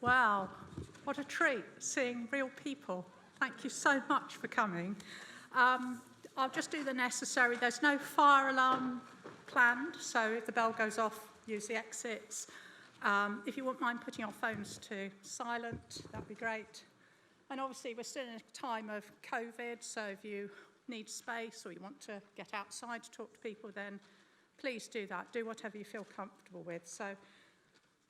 Wow, what a treat seeing real people. Thank you so much for coming. I'll just do the necessary. There's no fire alarm planned, so if the bell goes off, use the exits. If you wouldn't mind putting your phones to silent, that'd be great. And obviously, we're still in a time of COVID, so if you need space or you want to get outside to talk to people, then please do that. Do whatever you feel comfortable with. So,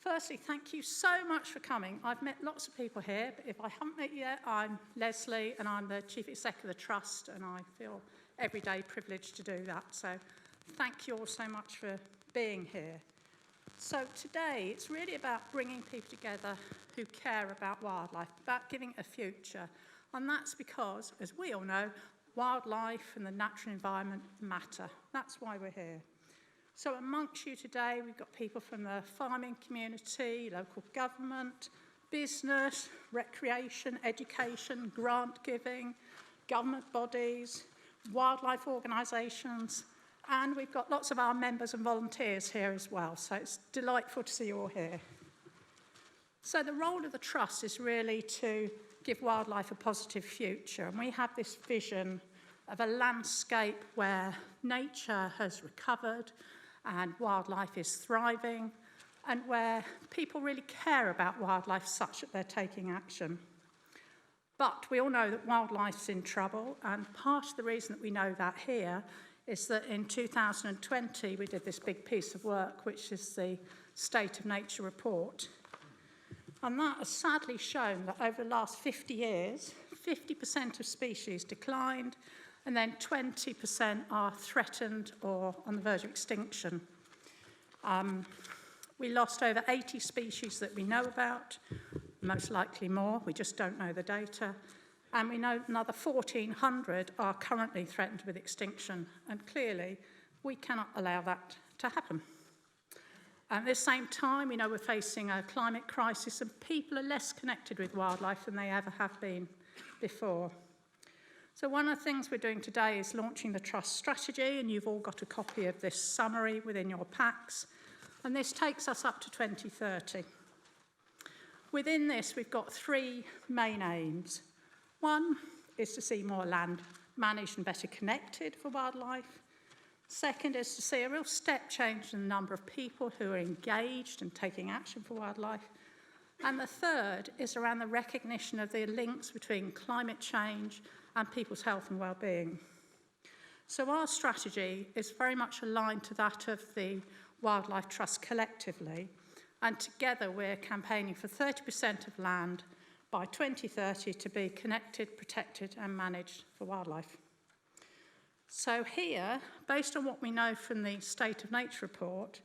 firstly, thank you so much for coming. I've met lots of people here, but if I haven't met you yet, I'm Lesley, and I'm the Chief Executive of the Trust, and I feel every day privileged to do that. So, thank you all so much for being here. So today, it's really about bringing people together who care about wildlife, about giving a future. And that's because, as we all know, wildlife and the natural environment matter. That's why we're here. So amongst you today, we've got people from the farming community, local government, business, recreation, education, grant giving, government bodies, wildlife organisations, and we've got lots of our members and volunteers here as well, so it's delightful to see you all here. So the role of the Trust is really to give wildlife a positive future, and we have this vision of a landscape where nature has recovered and wildlife is thriving, and where people really care about wildlife such that they're taking action. But we all know that wildlife's in trouble, and part of the reason that we know that here is that in 2020 we did this big piece of work, which is the State of Nature report. And that has sadly shown that over the last 50 years, 50% of species declined, and then 20% are threatened or on the verge of extinction. We lost over 80 species that we know about, most likely more, we just don't know the data. And we know another 1,400 are currently threatened with extinction. And clearly, we cannot allow that to happen. At the same time, we know we're facing a climate crisis, and people are less connected with wildlife than they ever have been before. So one of the things we're doing today is launching the Trust strategy, and you've all got a copy of this summary within your packs. And this takes us up to 2030. Within this, we've got three main aims. One is to see more land managed and better connected for wildlife. Second is to see a real step change in the number of people who are engaged and taking action for wildlife. And the third is around the recognition of the links between climate change and people's health and well-being. So our strategy is very much aligned to that of the Wildlife Trust collectively, and together we're campaigning for 30% of land by 2030 to be connected, protected and managed for wildlife. So here, based on what we know from the State of Nature report,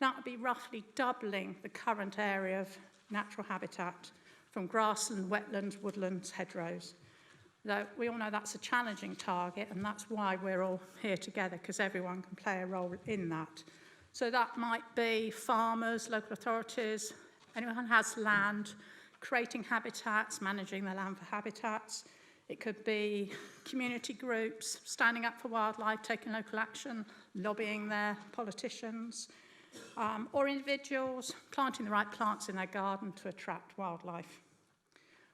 that would be roughly doubling the current area of natural habitat from grassland, wetlands, woodlands, hedgerows. Though we all know that's a challenging target, and that's why we're all here together, because everyone can play a role in that. So that might be farmers, local authorities, anyone who has land, creating habitats, managing the land for habitats. It could be community groups, standing up for wildlife, taking local action, lobbying their politicians, or individuals planting the right plants in their garden to attract wildlife.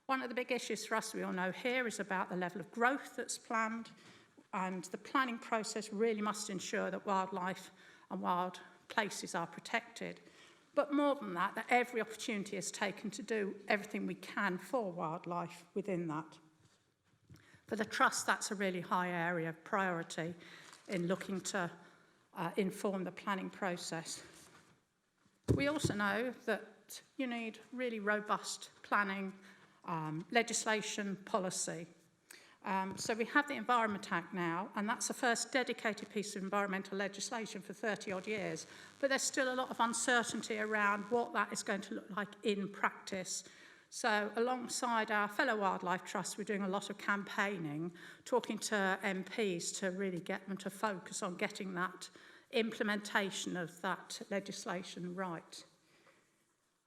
One of the big issues for us, we all know here, is about the level of growth that's planned, and the planning process really must ensure that wildlife and wild places are protected. But more than that, that every opportunity is taken to do everything we can for wildlife within that. For the Trust, that's a really high area of priority in looking to inform the planning process. We also know that you need really robust planning, legislation, policy. So we have the Environment Act now, and that's the first dedicated piece of environmental legislation for 30 odd years. But there's still a lot of uncertainty around what that is going to look like in practice. So alongside our fellow wildlife trusts, we're doing a lot of campaigning, talking to MPs to really get them to focus on getting that implementation of that legislation right.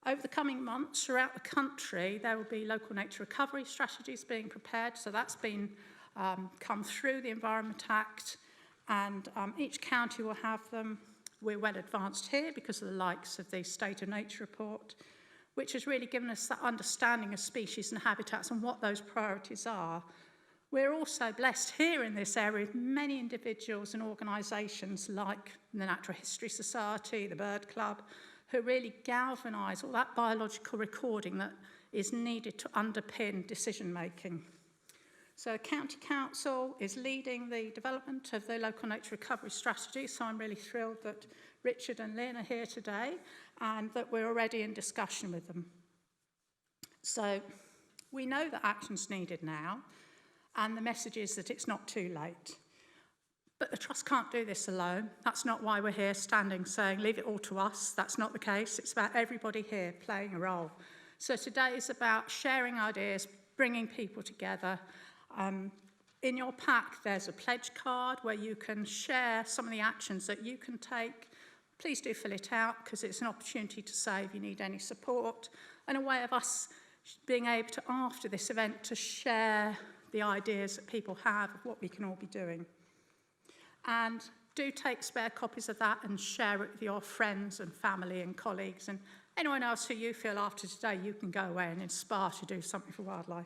Over the coming months, throughout the country, there will be local nature recovery strategies being prepared. So that's been come through the Environment Act, and each county will have them. We're well advanced here because of the likes of the State of Nature report. which has really given us that understanding of species and habitats and what those priorities are. We're also blessed here in this area with many individuals and organisations like the Natural History Society, the Bird Club, who really galvanise all that biological recording that is needed to underpin decision making. So the County Council is leading the development of the local nature recovery strategy, so I'm really thrilled that Richard and Lynn are here today and that we're already in discussion with them. So we know that action's needed now, and the message is that it's not too late. But the Trust can't do this alone. That's not why we're here standing saying, leave it all to us. That's not the case. It's about everybody here playing a role. So today is about sharing ideas, bringing people together. In your pack, there's a pledge card where you can share some of the actions that you can take. Please do fill it out, because it's an opportunity to say if you need any support, and a way of us being able to, after this event, to share the ideas that people have of what we can all be doing. And do take spare copies of that and share it with your friends and family and colleagues and anyone else who you feel after today you can go away and inspire to do something for wildlife.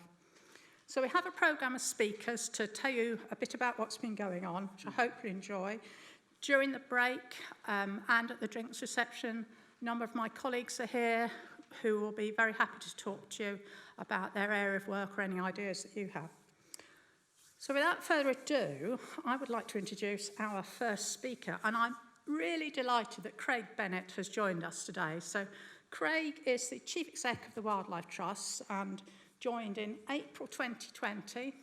So we have a programme of speakers to tell you a bit about what's been going on, which I hope you enjoy. During the break and at the drinks reception, a number of my colleagues are here who will be very happy to talk to you about their area of work or any ideas that you have. So without further ado, I would like to introduce our first speaker, and I'm really delighted that Craig Bennett has joined us today. So Craig is the Chief Exec of the Wildlife Trust and joined in April 2020.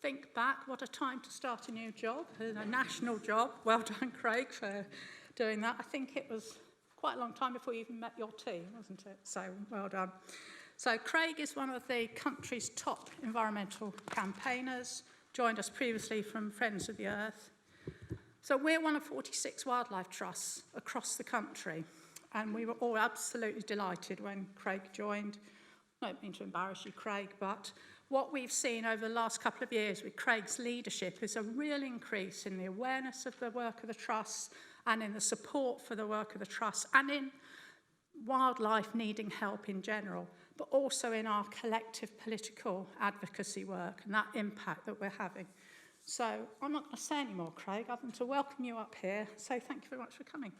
Think back, what a time to start a new job, a national job. Well done, Craig, for doing that. I think it was quite a long time before you even met your team, wasn't it? So well done. So Craig is one of the country's top environmental campaigners, joined us previously from Friends of the Earth. So we're one of 46 wildlife trusts across the country, and we were all absolutely delighted when Craig joined. I don't mean to embarrass you, Craig, but what we've seen over the last couple of years with Craig's leadership is a real increase in the awareness of the work of the trusts and in the support for the work of the trust and in wildlife needing help in general, but also in our collective political advocacy work and that impact that we're having. So I'm not going to say any more, Craig, other than to welcome you up here. So thank you very much for coming.